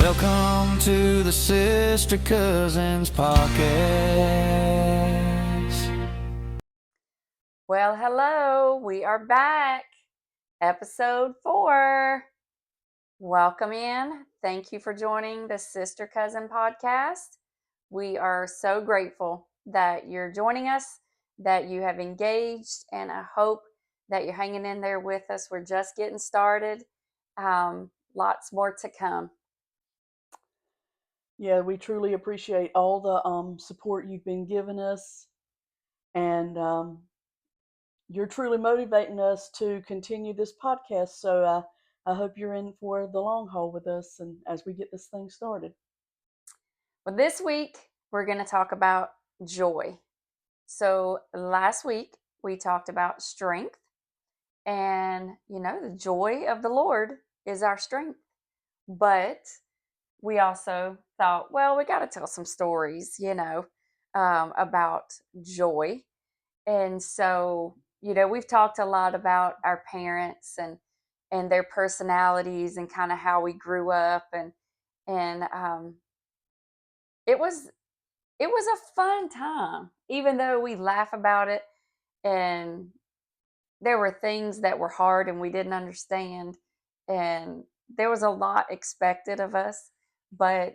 Welcome to the Sister Cousins Podcast. Well, hello. We are back. Episode 4. Welcome in. Thank you for joining the Sister Cousin Podcast. We are so grateful that you're joining us, that you have engaged, and I hope that you're hanging in there with us. We're just getting started. Lots more to come. Yeah, we truly appreciate all the support you've been giving us, and you're truly motivating us to continue this podcast. So I hope you're in for the long haul with us, and as we get this thing started. Well, this week we're going to talk about joy. So last week we talked about strength, and the joy of the Lord is our strength. But we also thought, well, we got to tell some stories, about joy. And so, we've talked a lot about our parents and their personalities and kind of how we grew up, and it was a fun time, even though we laugh about it, and there were things that were hard and we didn't understand, and there was a lot expected of us, but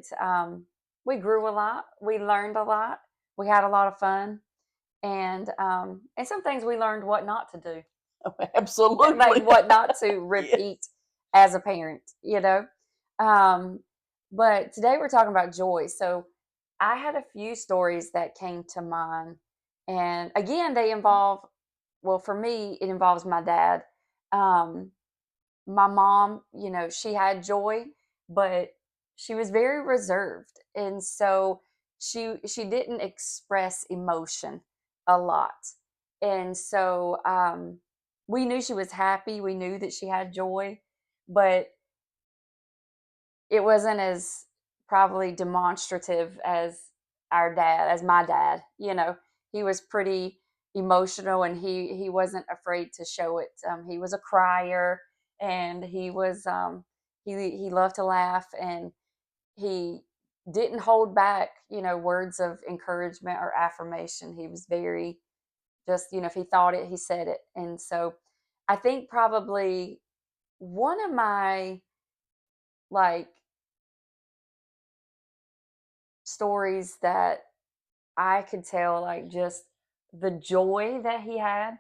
we grew a lot, we learned a lot, we had a lot of fun, and some things we learned what not to do. Absolutely. Like what not to Yes. repeat as a parent, but today we're talking about joy. So I had a few stories that came to mind, and again, they involve, well, for me, it involves my dad. My mom, she had joy, but she was very reserved, and so she didn't express emotion a lot. And so we knew she was happy, we knew that she had joy, but it wasn't as probably demonstrative as my dad. He was pretty emotional, and he wasn't afraid to show it. He was a crier, and he loved to laugh, and he didn't hold back, words of encouragement or affirmation. He was very just, if he thought it, he said it. And so I think probably one of my like stories that I could tell, like just the joy that he had.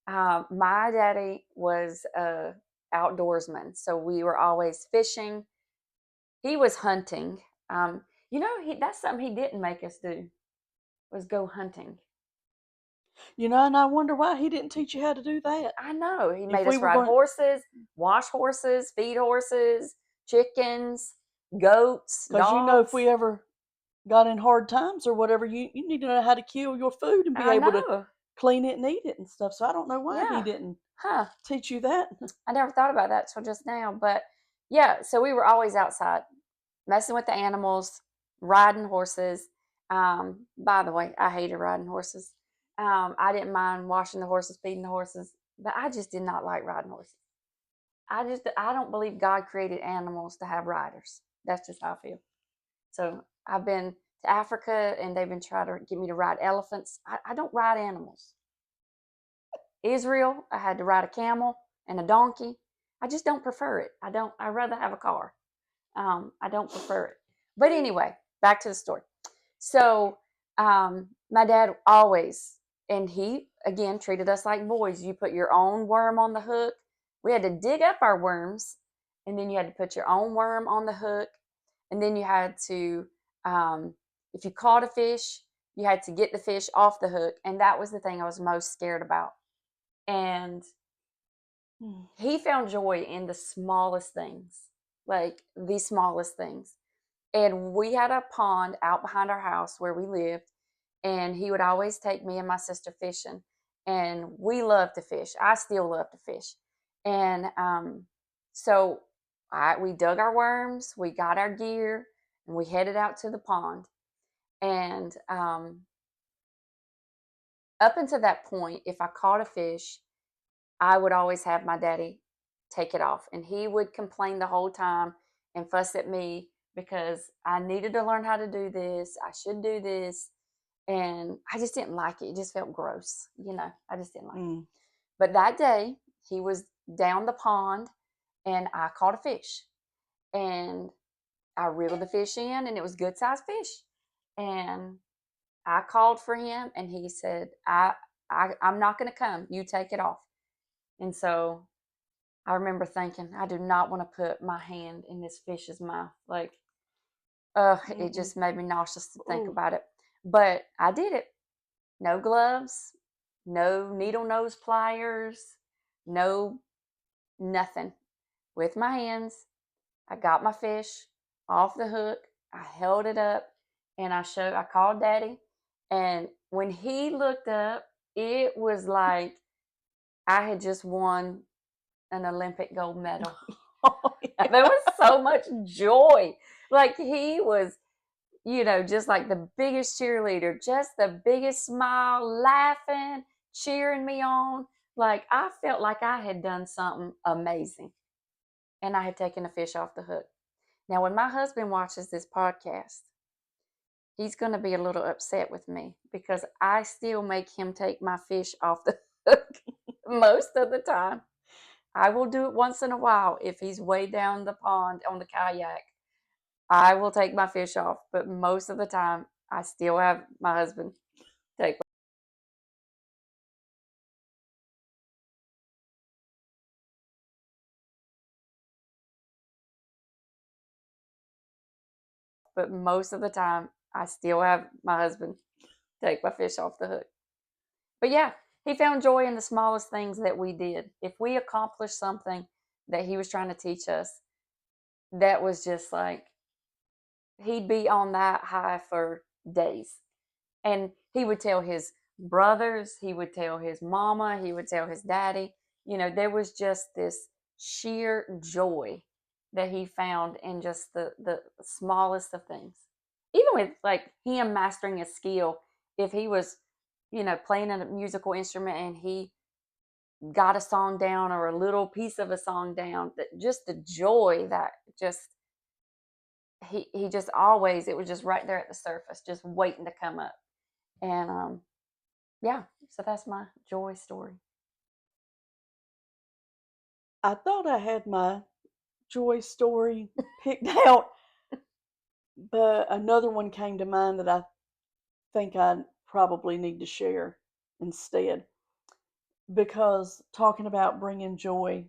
My daddy was a outdoorsman, so we were always fishing. He was hunting. That's something he didn't make us do, was go hunting. And I wonder why he didn't teach you how to do that. I know he If made we us were ride going, horses, wash horses, feed horses, chickens, goats, because if dogs. we ever got in hard times or whatever, you need to know how to kill your food and be I able to know. clean it and eat it and stuff. So I don't know why he Yeah. didn't Huh. teach you that. I never thought about that till just now. But yeah, so we were always outside messing with the animals, riding horses. By the way, I hated riding horses. I didn't mind washing the horses, feeding the horses, but I just did not like riding horses. I don't believe God created animals to have riders. That's just how I feel. So I've been to Africa, and they've been trying to get me to ride elephants. I don't ride animals. Israel, I had to ride a camel and a donkey. I just don't prefer it. I'd rather have a car. I don't prefer it. But anyway, back to the story. So my dad always, and he again treated us like boys. You put your own worm on the hook. We had to dig up our worms, and then you had to put your own worm on the hook, and then you had to, if you caught a fish, you had to get the fish off the hook, and that was the thing I was most scared about. And he found joy in the smallest things, like the smallest things. And we had a pond out behind our house where we lived, and he would always take me and my sister fishing. And we love to fish. I still love to fish. And so we dug our worms, we got our gear, and we headed out to the pond. And up until that point, if I caught a fish, I would always have my daddy take it off, and he would complain the whole time and fuss at me because I needed to learn how to do this. I should do this. And I just didn't like it. It just felt gross. I just didn't like it. Mm. But that day, he was down the pond and I caught a fish. And I reeled the fish in and it was good sized fish. And I called for him and he said, I'm not going to come. You take it off. And so I remember thinking, I do not want to put my hand in this fish's mouth. Like, it Mm-mm. just made me nauseous to think Ooh. about it. But I did it. No gloves, no needle nose pliers, no nothing. With my hands, I got my fish off the hook. I held it up and I called Daddy. And when he looked up, it was like I had just won an Olympic gold medal. Oh, yeah. There was so much joy. Like he was, just like the biggest cheerleader, just the biggest smile, laughing, cheering me on. Like I felt like I had done something amazing and I had taken a fish off the hook. Now, when my husband watches this podcast, he's going to be a little upset with me because I still make him take my fish off the hook most of the time. I will do it once in a while if he's way down the pond on the kayak. I will take my fish off, but most of the time, I still have my husband take. But most of the time, I still have my husband take my fish off the hook. But yeah, he found joy in the smallest things that we did. If we accomplished something that he was trying to teach us, that was just like he'd be on that high for days. And he would tell his brothers, he would tell his mama, he would tell his daddy. There was just this sheer joy that he found in just the smallest of things. Even with like him mastering a skill, if he was, playing a musical instrument and he got a song down or a little piece of a song down, that just the joy that just he just always, it was just right there at the surface, just waiting to come up. And yeah, so that's my joy story. I thought I had my joy story picked out, but another one came to mind that I think I probably need to share instead. Because talking about bringing joy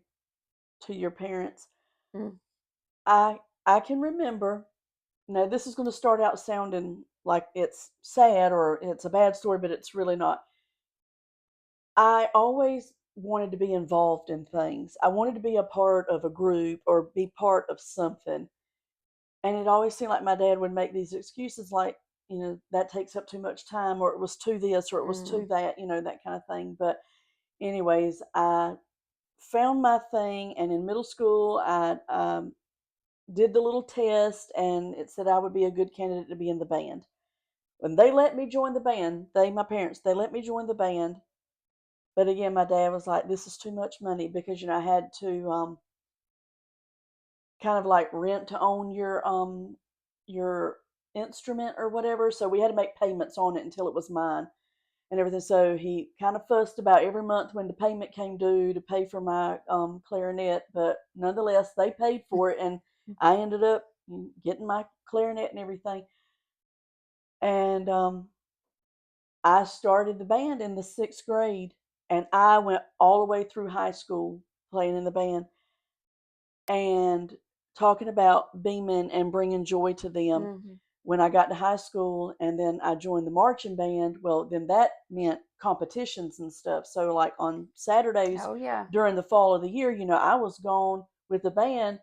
to your parents, Mm. I can remember. Now this is going to start out sounding like it's sad or it's a bad story, but it's really not. I always wanted to be involved in things. I wanted to be a part of a group or be part of something. And it always seemed like my dad would make these excuses like, that takes up too much time, or it was too this, or it was too Mm. that, that kind of thing. But, anyways, I found my thing, and in middle school, I did the little test, and it said I would be a good candidate to be in the band. When they let me join the band, my parents, they let me join the band. But again, my dad was like, "This is too much money," because I had to kind of like rent to own your instrument or whatever. So we had to make payments on it until it was mine and everything. So he kind of fussed about every month when the payment came due to pay for my clarinet, but nonetheless, they paid for it, and I ended up getting my clarinet and everything. And I started the band in the 6th grade, and I went all the way through high school playing in the band. And talking about beaming and bringing joy to them. Mm-hmm. When I got to high school and then I joined the marching band, well, then that meant competitions and stuff. So, like on Saturdays Oh yeah. during the fall of the year, I was gone with the band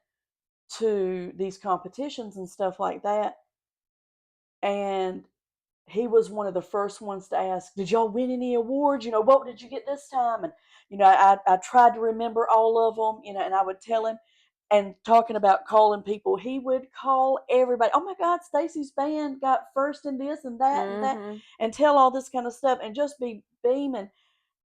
to these competitions and stuff like that. And he was one of the first ones to ask, "Did y'all win any awards? What did you get this time?" And I tried to remember all of them, and I would tell him. And talking about calling people, he would call everybody. "Oh my God, Stacy's band got first in this and that and that," Mm-hmm. and tell all this kind of stuff, and just be beaming.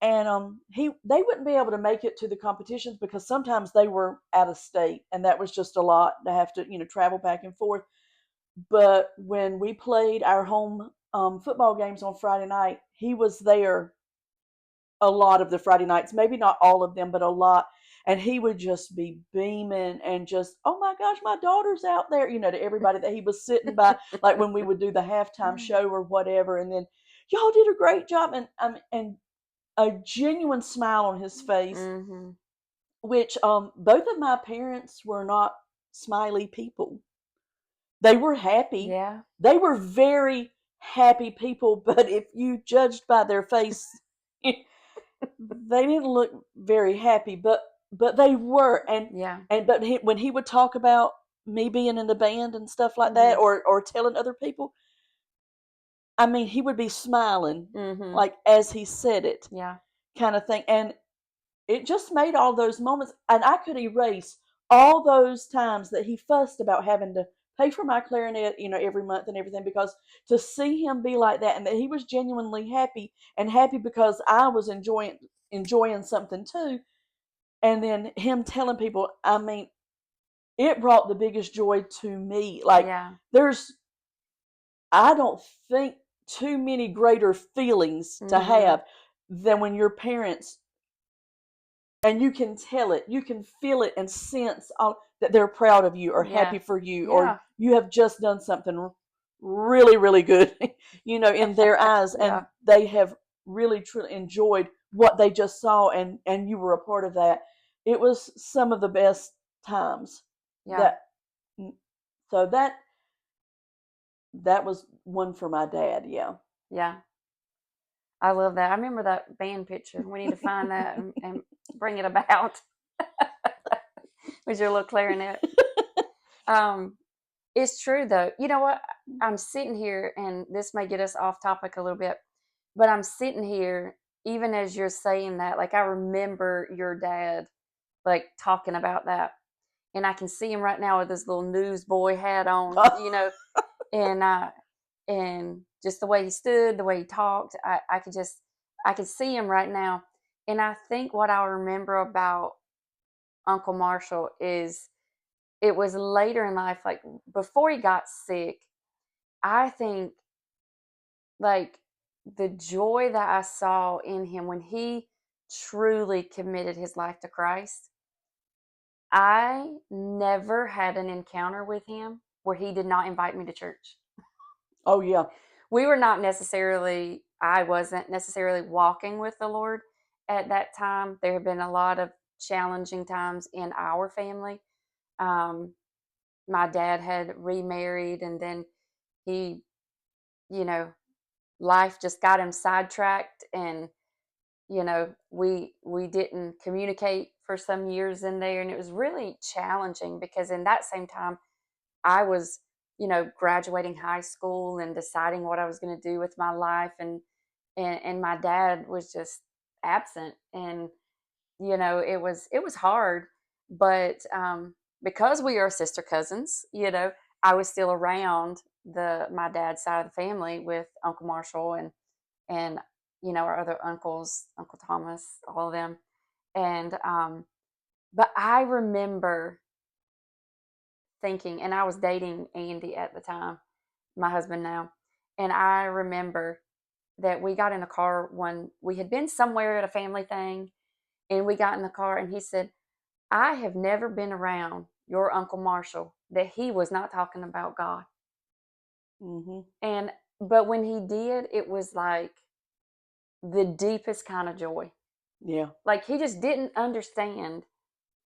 And they wouldn't be able to make it to the competitions because sometimes they were out of state, and that was just a lot to have to travel back and forth. But when we played our home football games on Friday night, he was there a lot of the Friday nights, maybe not all of them, but a lot. And he would just be beaming and just, oh my gosh, my daughter's out there, to everybody that he was sitting by, like when we would do the halftime show or whatever. And then, y'all did a great job. And a genuine smile on his face, Mm-hmm. which both of my parents were not smiley people. They were happy. Yeah. They were very happy people, but if you judged by their face, they didn't look very happy, but they were. Yeah. But when he would talk about me being in the band and stuff like that, Mm-hmm. or telling other people, I mean, he would be smiling Mm-hmm. like as he said it, Yeah. kind of thing. And it just made all those moments, and I could erase all those times that he fussed about having to pay for my clarinet, every month and everything, because to see him be like that and that he was genuinely happy, and happy because I was enjoying something too, and then him telling people, I mean, it brought the biggest joy to me. Like, Yeah. I don't think too many greater feelings to Mm-hmm. have than when your parents, and you can tell it, you can feel it and sense that they're proud of you or happy Yeah. for you, or Yeah. you have just done something really, really good, in their eyes, Yeah. and they have really, truly enjoyed what they just saw, and you were a part of that. It was some of the best times Yeah. that, so that was one for my dad. Yeah. Yeah. I love that. I remember that band picture. We need to find that and bring it about with your little clarinet. Um, it's true though. You know what? I'm sitting here, and this may get us off topic a little bit, but I'm sitting here even as you're saying that. Like I remember your dad, like talking about that, and I can see him right now with his little newsboy hat on. And and just the way he stood, the way he talked, I could see him right now. And I think what I remember about Uncle Marshall is it was later in life, like before he got sick. I think like the joy that I saw in him when he truly committed his life to Christ. I never had an encounter with him where he did not invite me to church. Oh yeah. We were not necessarily, I wasn't necessarily walking with the Lord at that time. There have been a lot of challenging times in our family. Um, my dad had remarried, and then he, you know, life just got him sidetracked, and we didn't communicate for some years in there, and it was really challenging because in that same time I was, graduating high school and deciding what I was going to do with my life, and my dad was just absent, and it was hard, but because we are sister cousins, I was still around the my dad's side of the family with Uncle Marshall and our other uncles, Uncle Thomas, all of them, and but I remember thinking, and I was dating Andy at the time, my husband now, and I remember that we got in the car when we had been somewhere at a family thing, and we got in the car, and he said, I have never been around your Uncle Marshall that he was not talking about God. Mhm. And but when he did, it was like the deepest kind of joy. Yeah. Like he just didn't understand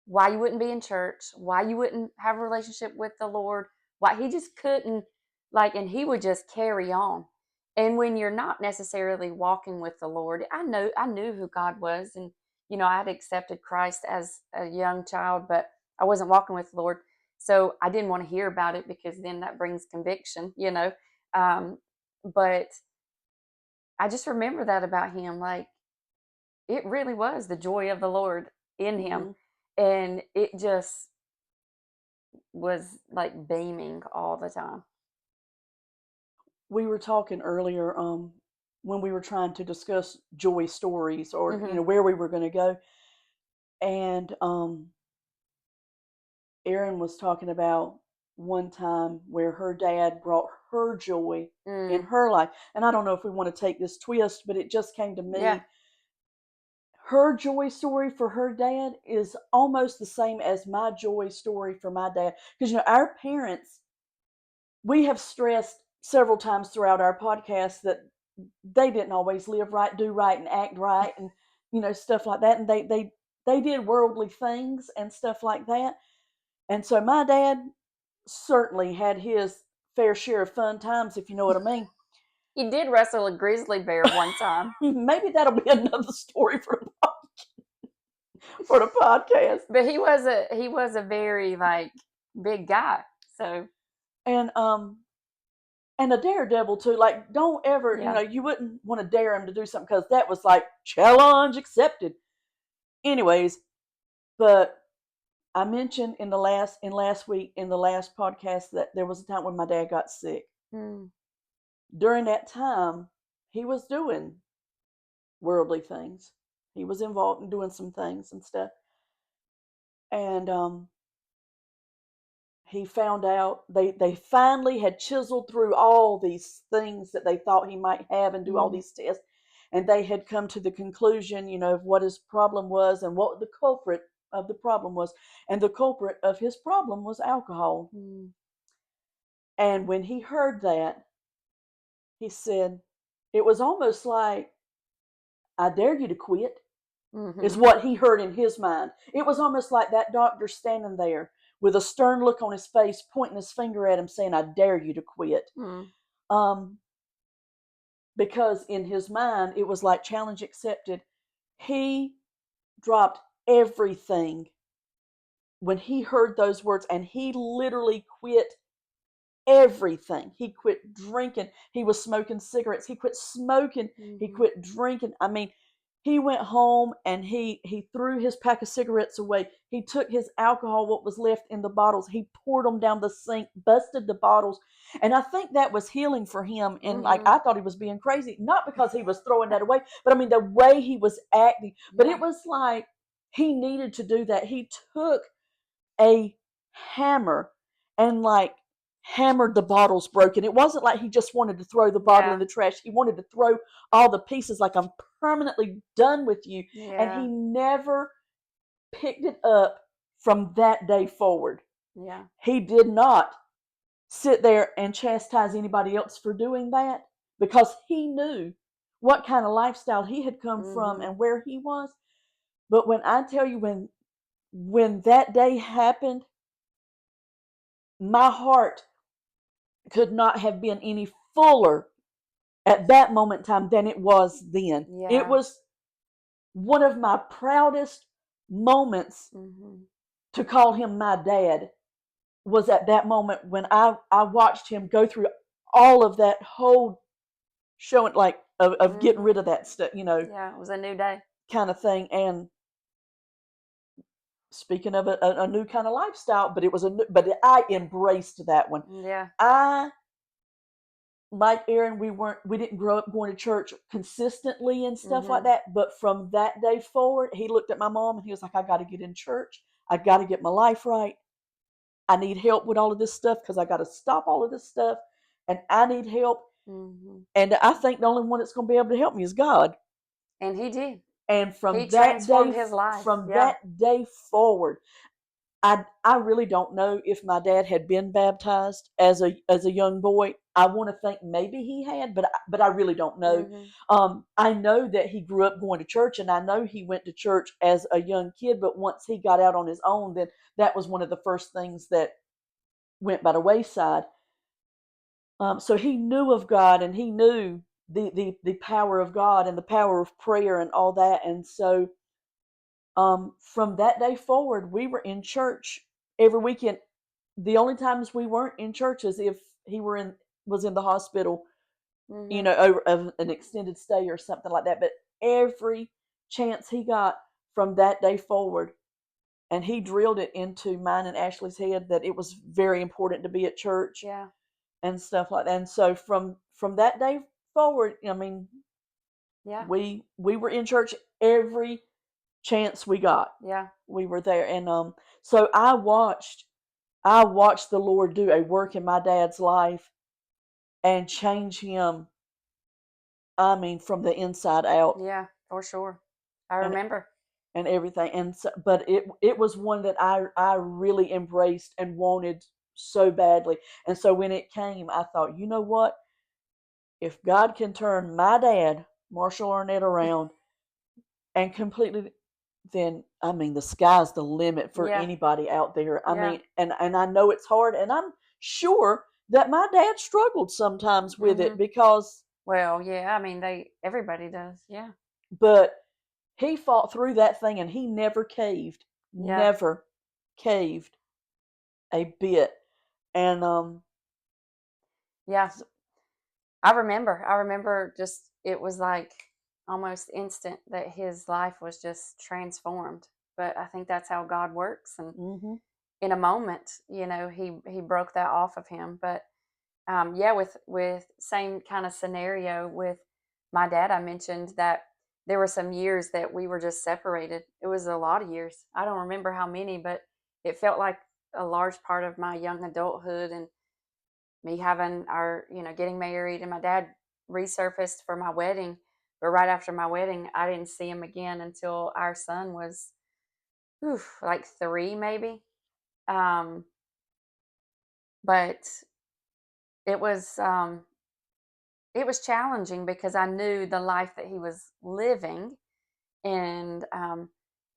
why you wouldn't be in church, why you wouldn't have a relationship with the Lord, why he just couldn't, like, and he would just carry on. And when you're not necessarily walking with the Lord, I knew who God was, and I had accepted Christ as a young child, but I wasn't walking with the Lord, so I didn't want to hear about it because then that brings conviction. Um, but I just remember that about him, like it really was the joy of the Lord in him, Mhm. and it just was like beaming all the time. We were talking earlier, when we were trying to discuss joy stories, or Hmm. where we were going to go, and Aaron was talking about one time where her dad brought her joy in Mm. her life. And I don't know if we want to take this twist, but it just came to me. Yeah. Her joy story for her dad is almost the same as my joy story for my dad. Because, our parents, we have stressed several times throughout our podcast that they didn't always live right, do right, and act right, and stuff like that. And they did worldly things and stuff like that. And so my dad certainly had his fair share of fun times, if you know what I mean. He did wrestle a grizzly bear one time. Maybe that'll be another story for the podcast. But he was a very like big guy. So And a daredevil too. Like, don't ever, yeah. you wouldn't want to dare him to do something because that was like challenge accepted. Anyways, but I mentioned in last week in the last podcast that there was a time when my dad got sick. Mm. During that time, he was doing worldly things. He was involved in doing some things and stuff. And he found out they finally had chiseled through all these things that they thought he might have and do all these tests. And they had come to the conclusion, of what his problem was and what the culprit of the problem was. And the culprit of his problem was alcohol. Mm. And when he heard that, he said, it was almost like, I dare you to quit, is what he heard in his mind. It was almost like that doctor standing there with a stern look on his face, pointing his finger at him, saying, I dare you to quit. Mm. Because in his mind, it was like challenge accepted. He dropped everything when he heard those words, and he literally quit everything. He quit drinking. He was smoking cigarettes. He quit smoking. He quit drinking. I mean, he went home and he threw his pack of cigarettes away. He took his alcohol, what was left in the bottles. He poured them down the sink, busted the bottles. And I think that was healing for him. And like, I thought he was being crazy, not because he was throwing that away, but I mean, the way he was acting. But it was like he needed to do that. He took a hammer and like hammered the bottles broken. It wasn't like he just wanted to throw the bottle in the trash. He wanted to throw all the pieces, like, I'm permanently done with you. Yeah. And he never picked it up from that day forward. Yeah. He did not sit there and chastise anybody else for doing that, because he knew what kind of lifestyle he had come from and where he was. But when I tell you, when that day happened, my heart could not have been any fuller at that moment in time than it was then. Yeah. It was one of my proudest moments to call him my dad, was at that moment when I watched him go through all of that whole showing, like, of getting rid of that stuff, Yeah, it was a new day. kind of thing. And speaking of a new kind of lifestyle, but I embraced that one. Yeah. Like Aaron, we didn't grow up going to church consistently and stuff like that. But from that day forward, he looked at my mom and he was like, I got to get in church. I got to get my life right. I need help with all of this stuff because I got to stop all of this stuff, and I need help. And I think the only one that's going to be able to help me is God. And he did. And from He that transformed day, his life. from Yeah. that day forward, I really don't know if my dad had been baptized as a young boy. I want to think maybe he had, but I really don't know. I know that he grew up going to church, and I know he went to church as a young kid. But once he got out on his own, then that was one of the first things that went by the wayside. So he knew of God, and he knew the power of God and the power of prayer and all that. And so from that day forward, we were in church every weekend. The only times we weren't in church is if he was in the hospital, over an extended stay or something like that. But every chance he got from that day forward, and he drilled it into mine and Ashley's head that it was very important to be at church. Yeah. And stuff like that. And so from that day forward, I mean, yeah, we were in church every chance we got. Yeah. We were there. And so I watched I watched the Lord do a work in my dad's life and change him, I mean, from the inside out. Yeah, for sure. I And remember. and everything. And so, but it was one that I really embraced and wanted so badly. And so when it came, I thought, you know what? If God can turn my dad, Marshall Arnett, around and completely, then I mean the sky's the limit for Yeah, anybody out there. I yeah. mean, and I know it's hard, and I'm sure that my dad struggled sometimes with Hmm. it because, Well, yeah. I mean, everybody does. Yeah, but he fought through that thing and he yeah, never caved a bit. And yeah. I remember just it was like almost instant that his life was just transformed. But I think that's how God works, and mhm, in a moment, he broke that off of him. But yeah, with same kind of scenario with my dad. I mentioned that there were some years that we were just separated. It was a lot of years. I don't remember how many, but it felt like a large part of my young adulthood, and me having getting married, and my dad resurfaced for my wedding. But right after my wedding, I didn't see him again until our son was, like 3 maybe. Um, but it was um, it was challenging because I knew the life that he was living, and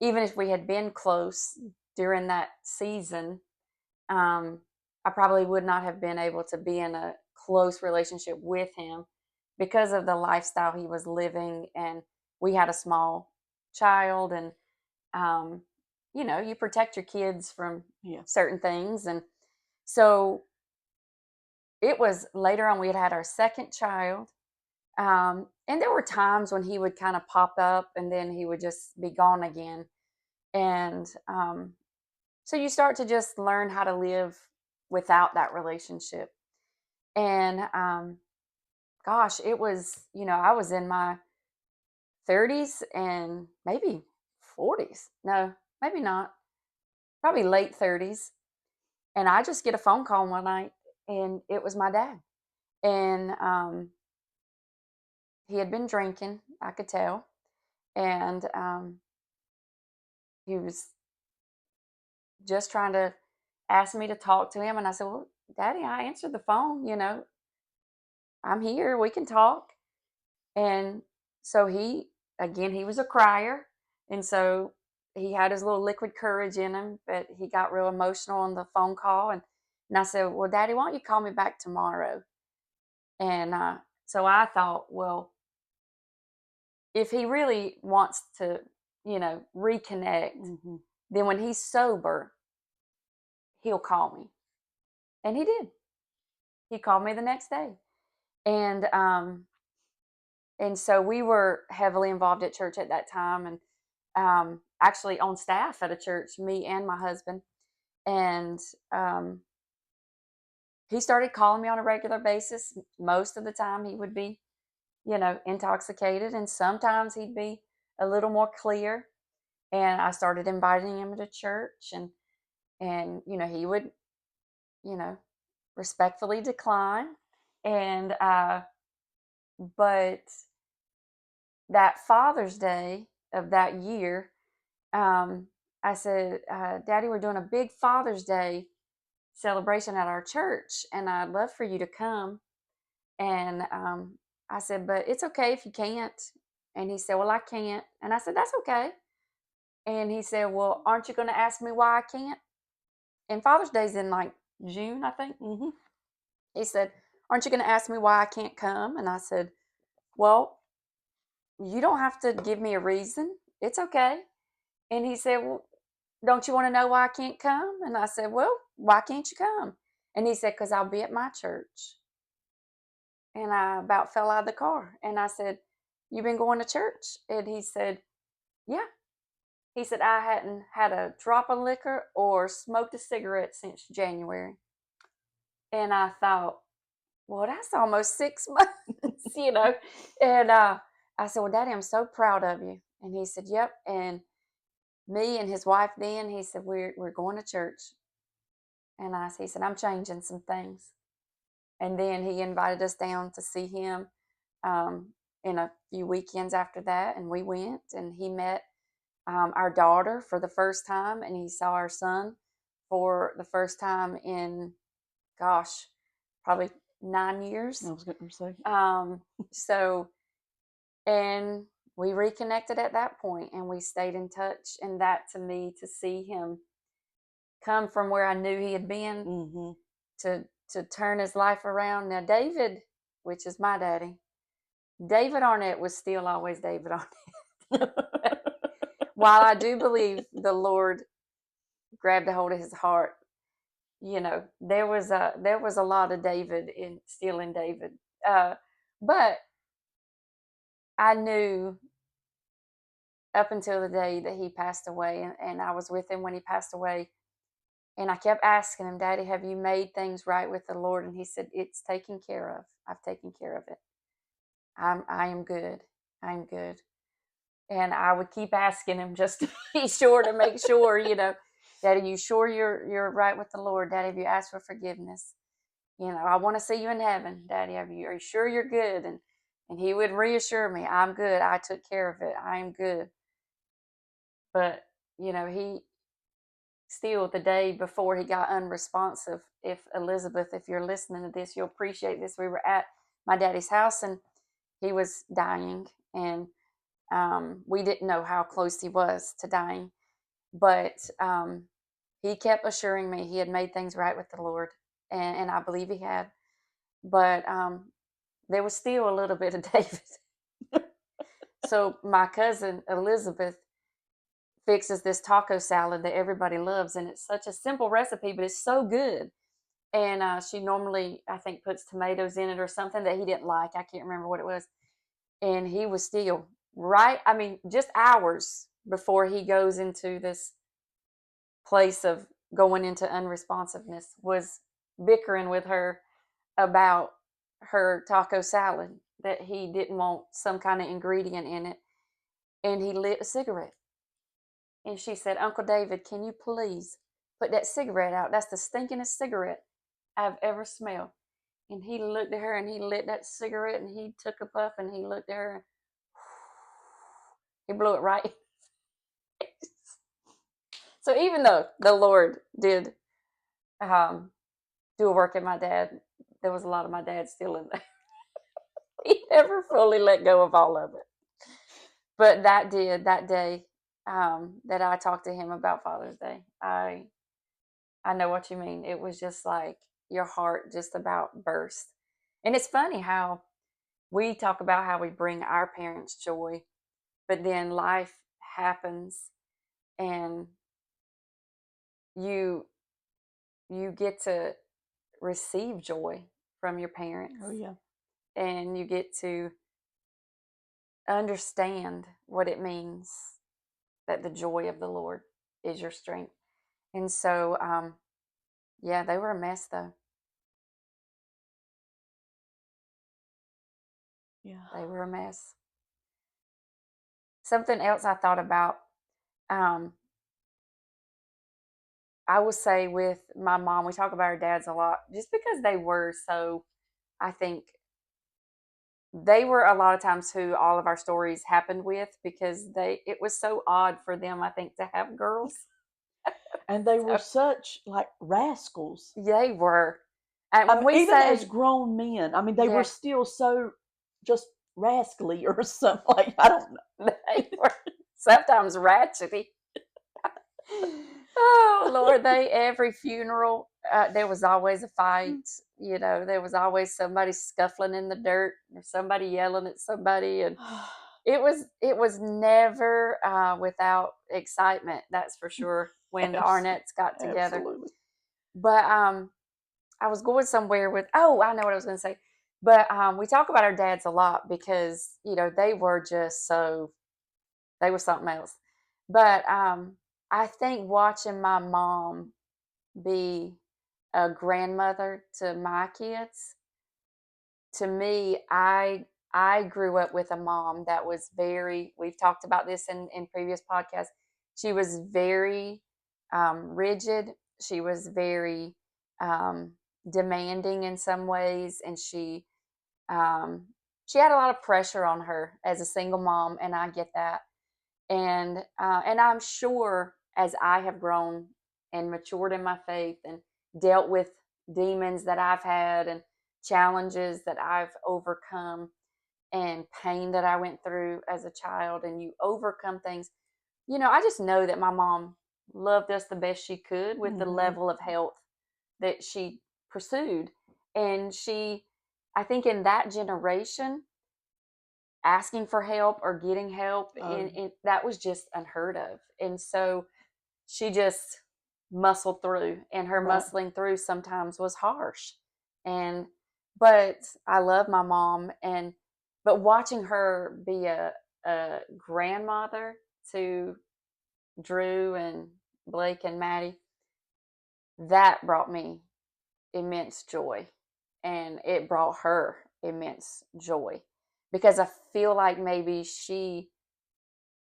even if we had been close during that season, um, I probably would not have been able to be in a close relationship with him because of the lifestyle he was living. And we had a small child, and um, you protect your kids from yeah, certain things. And so it was later on, we had our second child. And there were times when he would kind of pop up and then he would just be gone again. And so you start to just learn how to live without that relationship. And gosh, it was, I was in my 30s and maybe 40s. No, maybe not. Probably late 30s. And I just get a phone call one night, and it was my dad. And he had been drinking, I could tell. And he was just trying to ask me to talk to him. And I said, "Well, Daddy, I answered the phone. I'm here. We can talk." And so he was a crier. And so he had his little liquid courage in him, but he got real emotional on the phone call. And I said, "Well, Daddy, why don't you call me back tomorrow?" And so I thought, well, if he really wants to, reconnect, mhm, then when he's sober, he'll call me. And he did. He called me the next day. And so we were heavily involved at church at that time, and actually on staff at a church, me and my husband. And um, he started calling me on a regular basis. Most of the time, he would be, intoxicated, and sometimes he'd be a little more clear. And I started inviting him to church, and he would, you know, respectfully decline. And but that Father's Day of that year, I said, "Daddy, we're doing a big Father's Day celebration at our church, and I'd love for you to come." And I said, "But it's okay if you can't." And he said, "Well, I can't." And I said, "That's okay." And he said, "Well, aren't you going to ask me why I can't?" And Father's Day's in like June, I think. mhm, He said, "Aren't you going to ask me why I can't come?" And I said, "Well, you don't have to give me a reason. It's okay." And he said, "Well, don't you want to know why I can't come?" And I said, "Well, why can't you come?" And he said, "Because I'll be at my church." And I about fell out of the car. And I said, "You been going to church?" And he said, "Yeah." He said, "I hadn't had a drop of liquor or smoked a cigarette since January." And I thought, well, that's almost 6 months, you know. And I said, "Well, Daddy, I'm so proud of you." And he said, "Yep." And me and his wife then, he said, we're going to church. And he said, I'm changing some things. And then he invited us down to see him in a few weekends after that. And we went, and he met our daughter for the first time, and he saw our son for the first time in, gosh, probably 9 years. I was going to say. So, and we reconnected at that point, and we stayed in touch. And that, to me, to see him come from where I knew he had been Mm-hmm. to turn his life around. Now, David, which is my daddy, David Arnett was still always David Arnett. While I do believe the Lord grabbed a hold of his heart, there was a lot of David still in David. But I knew up until the day that he passed away, and I was with him when he passed away, and I kept asking him, Daddy, have you made things right with the Lord? And he said, it's taken care of. I've taken care of it. I am good. I'm good. And I would keep asking him just to be sure, to make sure, Daddy, you sure you're right with the Lord? Daddy, have you asked for forgiveness? I want to see you in heaven. Daddy, are you sure you're good? And he would reassure me, I'm good. I took care of it. I am good. But, he still, the day before he got unresponsive, Elizabeth, if you're listening to this, you'll appreciate this. We were at my daddy's house, and he was dying, and we didn't know how close he was to dying, but he kept assuring me he had made things right with the Lord, and I believe he had. But there was still a little bit of David. So my cousin Elizabeth fixes this taco salad that everybody loves, and it's such a simple recipe, but it's so good. And she normally, I think, puts tomatoes in it or something that he didn't like. I can't remember what it was. And he was still just hours before he goes into this place of going into unresponsiveness, was bickering with her about her taco salad, that he didn't want some kind of ingredient in it. And he lit a cigarette. And she said, Uncle David, can you please put that cigarette out? That's the stinkingest cigarette I've ever smelled. And he looked at her, and he lit that cigarette, and he took a puff, and he looked at her, and he blew it right. So even though the Lord did do a work in my dad, there was a lot of my dad still in there. He never fully let go of all of it. But that day that I talked to him about Father's Day, I know what you mean. It was just like your heart just about burst. And it's funny how we talk about how we bring our parents joy, but then life happens, and you get to receive joy from your parents. Oh, yeah. And you get to understand what it means that the joy of the Lord is your strength. And so, yeah, they were a mess, though. Yeah. They were a mess. Something else I thought about, I would say with my mom, we talk about our dads a lot, just because they were so, I think, they were a lot of times who all of our stories happened with, because it was so odd for them, I think, to have girls. And they were such like rascals. They were. And when we even say, as grown men, they Yeah. were still so just rascally or something. Like, I don't know. they were sometimes ratchety. Oh Lord, every funeral, there was always a fight. There was always somebody scuffling in the dirt, or somebody yelling at somebody, and it was never without excitement. That's for sure. When the Arnett's got together. Absolutely. But I was going somewhere with. Oh, I know what I was going to say. But we talk about our dads a lot, because they were just so. They were something else. But I think watching my mom be a grandmother to my kids, to me, I grew up with a mom that was very, we've talked about this in previous podcasts. She was very rigid. She was very um, demanding in some ways, and she had a lot of pressure on her as a single mom, and I get that. And I'm sure as I have grown and matured in my faith and dealt with demons that I've had and challenges that I've overcome and pain that I went through as a child, and you overcome things. I just know that my mom loved us the best she could with the Mm-hmm. level of health that she pursued. And I think in that generation, asking for help or getting help, Oh, that was just unheard of. And so she just muscled through, and her right. muscling through sometimes was harsh. And but I love my mom, but watching her be a grandmother to Drew and Blake and Maddie, that brought me immense joy, and it brought her immense joy, because I feel like maybe she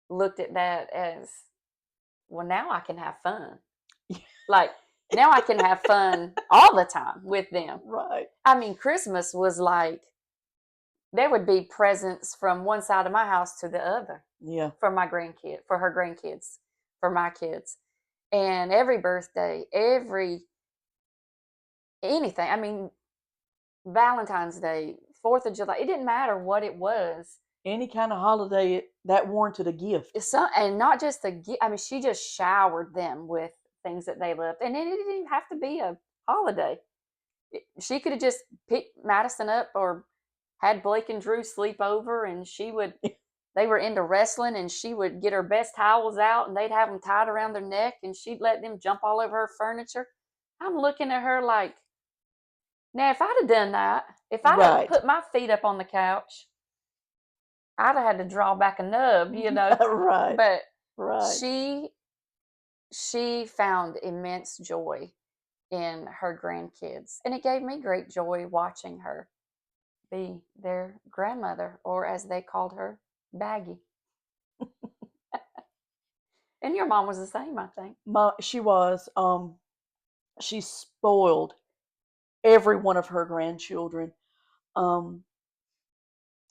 looked at that as, well, now I can have fun. Like, now I can have fun all the time with them. Right. I mean, Christmas was like, there would be presents from one side of my house to the other Yeah. for her grandkids, for my kids. And every birthday, anything. I mean, Valentine's Day, 4th of July, it didn't matter what it was. Any kind of holiday that warranted a gift. And not just I mean, she just showered them with things that they loved. And it didn't even have to be a holiday. She could have just picked Madison up or had Blake and Drew sleep over, and they were into wrestling, and she would get her best towels out, and they'd have them tied around their neck, and she'd let them jump all over her furniture. I'm looking at her like, now if I'd have done that, if I'd have Right. put my feet up on the couch, I'd have had to draw back a nub. Right. But Right. she found immense joy in her grandkids, and it gave me great joy watching her be their grandmother, or as they called her, Baggy. And your mom was the same, I think. She was. She spoiled every one of her grandchildren. Um,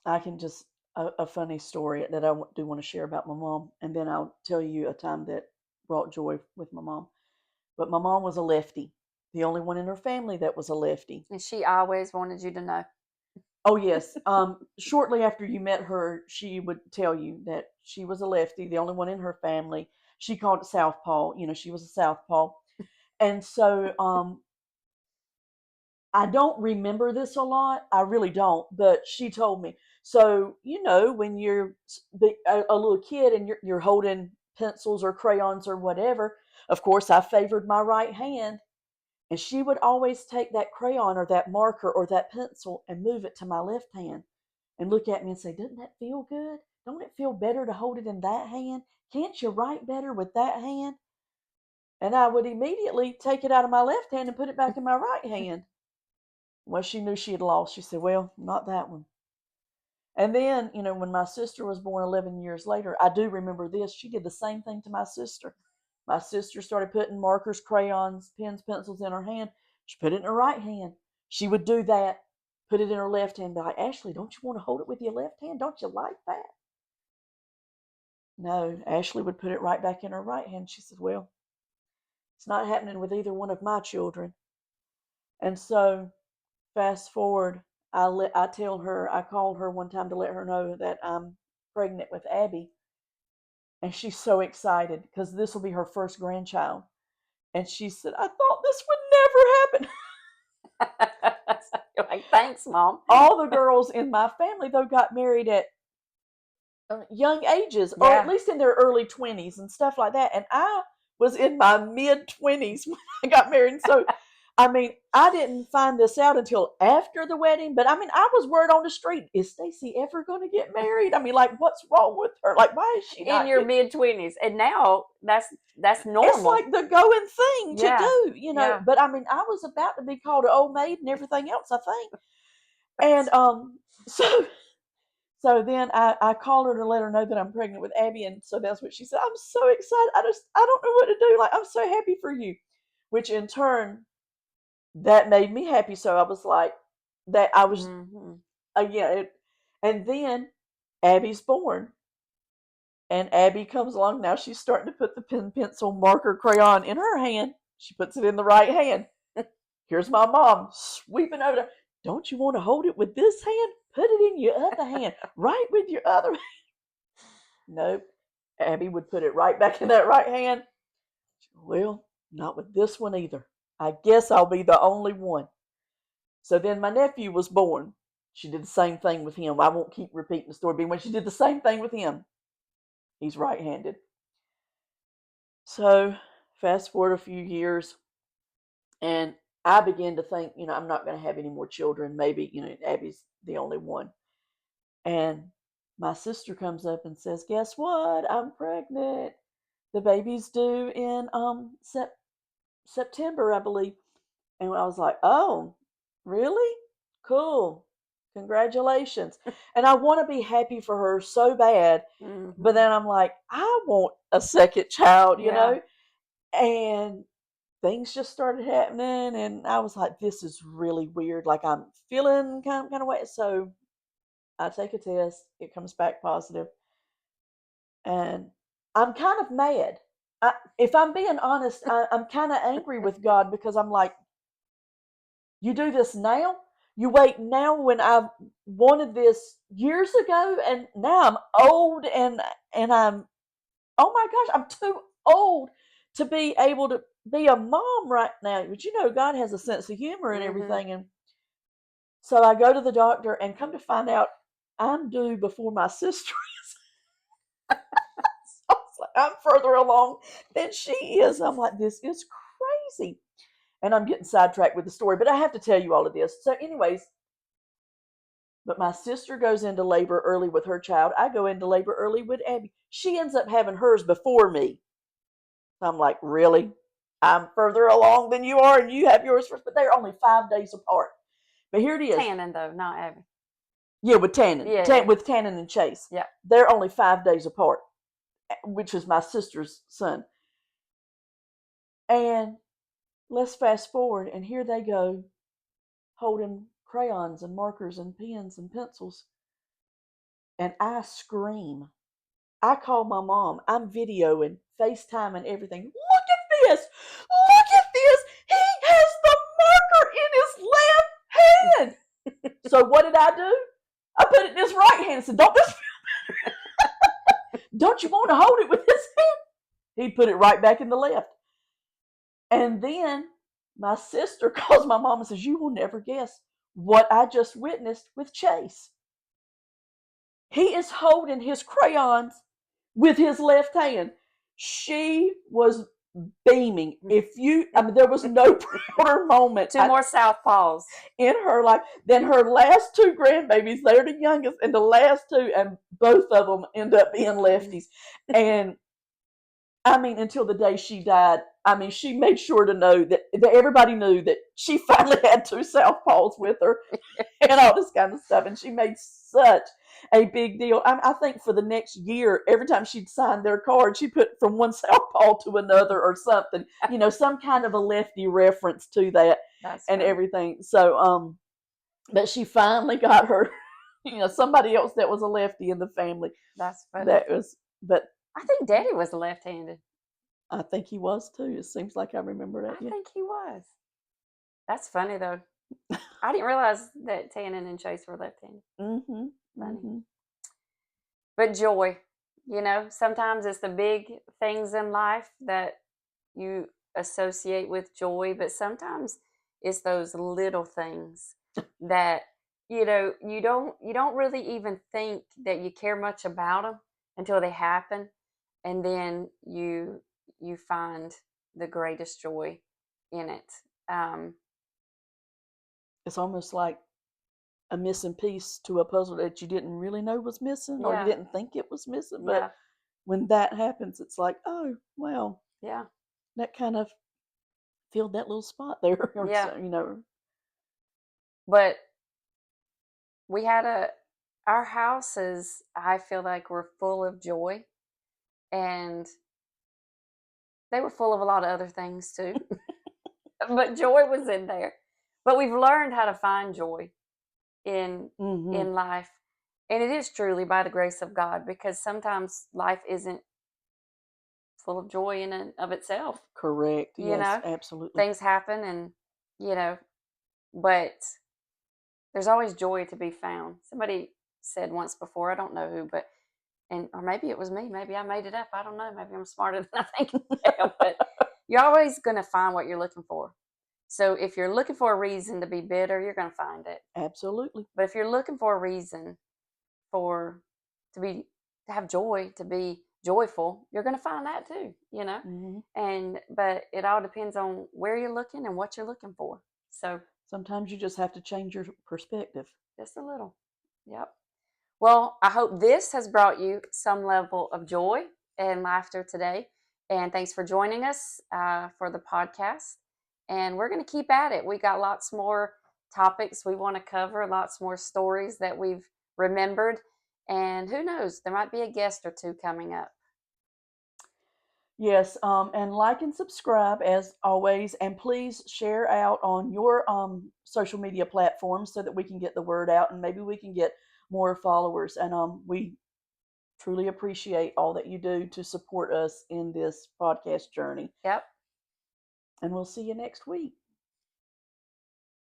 I can just a funny story that I do want to share about my mom, and then I'll tell you a time that brought joy with my mom. But my mom was a lefty, the only one in her family that was a lefty. And she always wanted you to know. Oh yes. Shortly after you met her, she would tell you that she was a lefty, the only one in her family. She called it southpaw. She was a southpaw, and so I don't remember this a lot. I really don't, but she told me. So, when you're a little kid and you're holding pencils or crayons or whatever, of course, I favored my right hand. And she would always take that crayon or that marker or that pencil and move it to my left hand and look at me and say, "Doesn't that feel good? Don't it feel better to hold it in that hand? Can't you write better with that hand?" And I would immediately take it out of my left hand and put it back in my right hand. Well, she knew she had lost. She said, "Well, not that one." And then, when my sister was born 11 years later, I do remember this. She did the same thing to my sister. My sister started putting markers, crayons, pens, pencils in her hand. She put it in her right hand. She would do that, put it in her left hand, be like, "Ashley, don't you want to hold it with your left hand? Don't you like that?" No, Ashley would put it right back in her right hand. She said, "Well, it's not happening with either one of my children." And so fast forward, I tell her, I called her one time to let her know that I'm pregnant with Abby, and she's so excited because this will be her first grandchild. And she said, "I thought this would never happen." You're like, thanks, Mom. All the girls in my family, though, got married at young ages, or at Yeah. least in their early 20s and stuff like that. And I was in my mid 20s when I got married. So I mean, I didn't find this out until after the wedding, but I mean, I was word on the street, is Stacy ever going to get married? I mean, like, what's wrong with her? Like, why is she In not your getting? mid-20s, and now that's It's normal. like the going thing to Yeah. do, Yeah. But I mean, I was about to be called an old maid and everything else, I think. And so so then I called her to let her know that I'm pregnant with Abby, and so that's what she said. "I'm so excited. I don't know what to do. Like, I'm so happy for you," which in turn that made me happy. So I was like, that I was, Hmm. again, and then Abby's born. And Abby comes along. Now she's starting to put the pen, pencil, marker, crayon in her hand. She puts it in the right hand. Here's my mom sweeping over there. Don't you want to hold it with this hand? Put it in your other hand. Right with your other hand. Nope. Abby would put it right back in that right hand. Well, not with this one either. I guess I'll be the only one. So then my nephew was born. She did the same thing with him. I won't keep repeating the story, but when she did the same thing with him, he's right handed. So fast forward a few years, and I began to think, I'm not going to have any more children. Maybe, Abby's the only one. And my sister comes up and says, "Guess what? I'm pregnant. The baby's due in September, I believe." And I was like, "Oh, really? Cool. Congratulations." And I want to be happy for her so bad. But then I'm like, I want a second child, Yeah. And things just started happening. And I was like, this is really weird. Like I'm feeling kind of way. So I take a test. It comes back positive. And I'm kind of mad. If I'm being honest, I'm kind of angry with God because I'm like, you do this now? You wait now when I've wanted this years ago, and now I'm old and I'm, oh my gosh, I'm too old to be able to be a mom right now. But God has a sense of humor and Hmm. everything. And so I go to the doctor and come to find out I'm due before my sister is. I was like, I'm further along than she is. I'm like, this is crazy. And I'm getting sidetracked with the story, but I have to tell you all of this. So, anyways, but my sister goes into labor early with her child. I go into labor early with Abby. She ends up having hers before me. I'm like, really? I'm further along than you are, and you have yours first, but they're only 5 days apart. But here it is. Tannen though, not Abby. Yeah, with Tannen. Yeah. With Tannen and Chase. Yeah. They're only 5 days apart, which is my sister's son. And let's fast forward, and here they go holding crayons and markers and pens and pencils. And I scream. I call my mom. I'm videoing, FaceTime, and everything. Look at this! Look at this! He has the marker in his left hand. So what did I do? I put it in his right hand and said, "Don't this feel better? Don't you want to hold it with his hand?" He put it right back in the left. And then my sister calls my mom and says, "You will never guess what I just witnessed with Chase. He is holding his crayons with his left hand." She was beaming. There was no prouder moment. Two more southpaws in her life than her last two grandbabies. They're the youngest, and the last two, and both of them end up being lefties. And until the day she died, she made sure to know that everybody knew that she finally had two southpaws with her and all this kind of stuff. And she made such a big deal. I think for the next year, every time she'd sign their card, she put from one southpaw to another or something, some kind of a lefty reference to that. That's and funny. everything. So, but she finally got her, somebody else that was a lefty in the family. That's funny. But I think Daddy was left-handed. I think he was too. It seems like I remember that. I think he was. That's funny though. I didn't realize that Tannen and Chase were left-handed. Mm-hmm. Funny. Mm-hmm. But joy, sometimes it's the big things in life that you associate with joy, but sometimes it's those little things that you don't really even think that you care much about them until they happen, and then you find the greatest joy in it. It's almost like a missing piece to a puzzle that you didn't really know was missing, or you Yeah. didn't think it was missing. But Yeah. when that happens, it's like, oh, well, Yeah. that kind of filled that little spot there. Yeah. So, But we had our houses, I feel like, were full of joy, and they were full of a lot of other things too. But joy was in there. But we've learned how to find joy in Hmm. life, and it is truly by the grace of God, because sometimes life isn't full of joy in and of itself. Correct. You Yes, know, absolutely. things happen, and you know, but there's always joy to be found. Somebody said once before, I don't know who, but and or maybe it was me. Maybe I made it up. I don't know. Maybe I'm smarter than I think I am. But you're always going to find what you're looking for. So if you're looking for a reason to be bitter, you're going to find it. Absolutely. But if you're looking for a reason for to be to have joy, to be joyful, you're going to find that too. You know, Hmm. and but it all depends on where you're looking and what you're looking for. So Sometimes you just have to change your perspective. just a little. Yep. Well, I hope this has brought you some level of joy and laughter today. And thanks for joining us for the podcast. And we're going to keep at it. We got lots more topics we want to cover, lots more stories that we've remembered. And who knows, there might be a guest or two coming up. Yes, and like and subscribe as always, and please share out on your social media platforms so that we can get the word out and maybe we can get more followers. And we truly appreciate all that you do to support us in this podcast journey. Yep. And we'll see you next week.